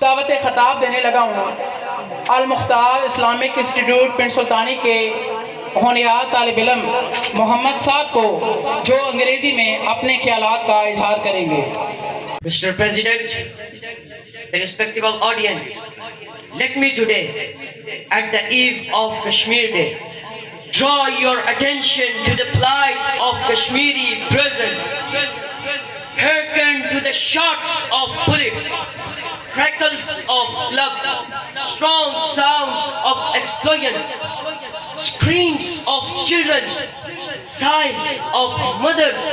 दावत खताब देने लगा हूँ। अल-मुख्तार इस्लामिक इंस्टीट्यूट पिंड सुल्तानी के होनहार तालिब इल्म मोहम्मद साद को, जो अंग्रेजी में अपने ख्यालात का इजहार करेंगे। Mr. President, a respectable audience, let me today, at the eve of Kashmir Day, draw your attention to the plight of Kashmiri brethren. Hearken to the shots of bullets, crackles of blood, strong sounds of explosions, screams of children, sighs of mothers,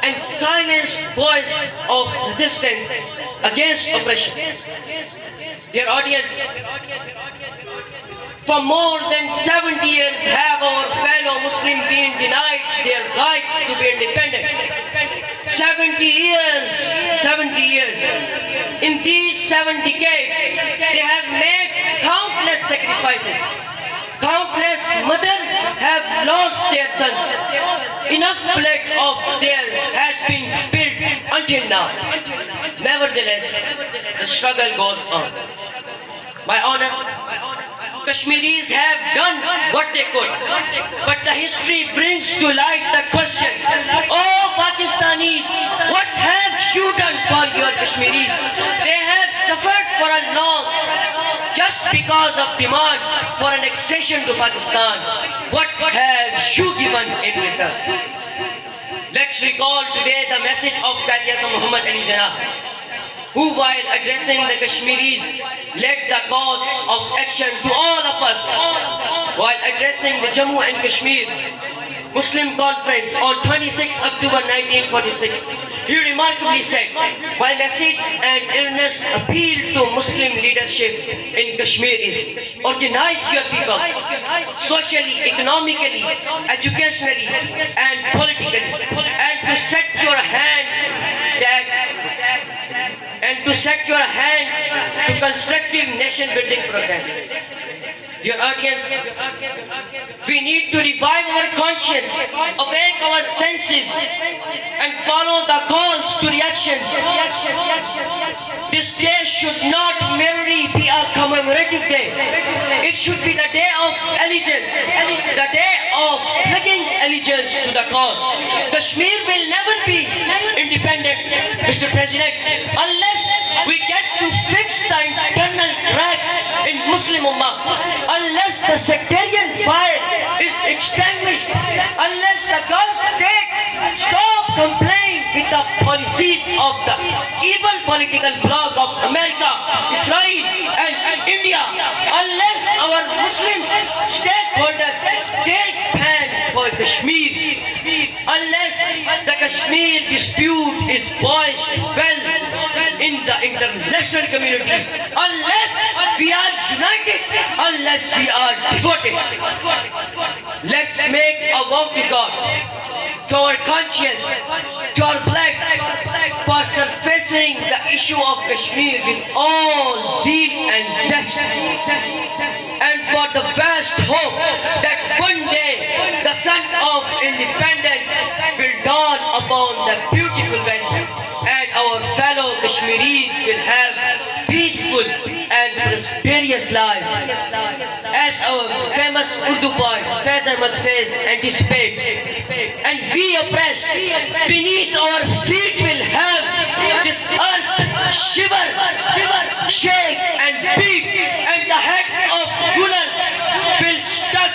and silenced voice of resistance against oppression. Dear audience, for more than 70 years have our fellow Muslims been denied their right to be independent. 70 years. In these 7 decades, they have made countless sacrifices. Countless mothers have lost their sons. Enough blood of theirs has been spilled until now. Nevertheless, the struggle goes on. My honor, Kashmiris have done what they could, but the history brings to light the question: oh Pakistanis, what have you done for your Kashmiris? They have suffered for a long, just because of demand for annexation to Pakistan. What have you given in return? Let's recall today the message of Quaid-e-Azam Muhammad Ali Jinnah, who while addressing the Kashmiris led the cause of action to all of us. While addressing the Jammu and Kashmir Muslim Conference on 26 October 1946, he remarkably said, my message and earnest appeal to Muslim leadership in Kashmir is: organize your people socially, economically, educationally and politically, and to set your hand to constructive nation building program. Dear audience, we need to revive our conscience, awake our senses, and follow the calls to reactions. This day should not merely be a commemorative day. It should be the day of allegiance, the day of pledging allegiance to the cause. Kashmir will never be independent, Mr. President, unless we get to fix the internal cracks in Muslim Ummah, unless the sectarian fire is extinguished, unless the Gulf state stop complying with the policies of the evil political bloc of America, Israel and India, unless our Muslim stakeholders take pen for Kashmir, unless the Kashmir dispute is voiced well in the international community, unless we are united, unless we are devoted. Let's make a vow to God, to our conscience, to our blood, for surfacing the issue of Kashmir with all zeal and zest, and for the vast hope that one day the sun of independence will dawn upon the beautiful venue, and our fellow Kashmiris will have peaceful and prosperous lives. As our famous Urdu poet Faiz Ahmad Faiz anticipates, and we oppressed beneath our feet will have this earth shiver, shake and beat, and the heads of rulers will stuck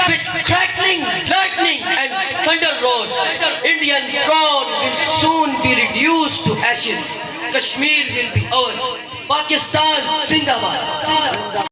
with crackling, lightning and thunder roll. Indian throne will soon be reduced to ashes. Kashmir will be ours. Pakistan Zindabad.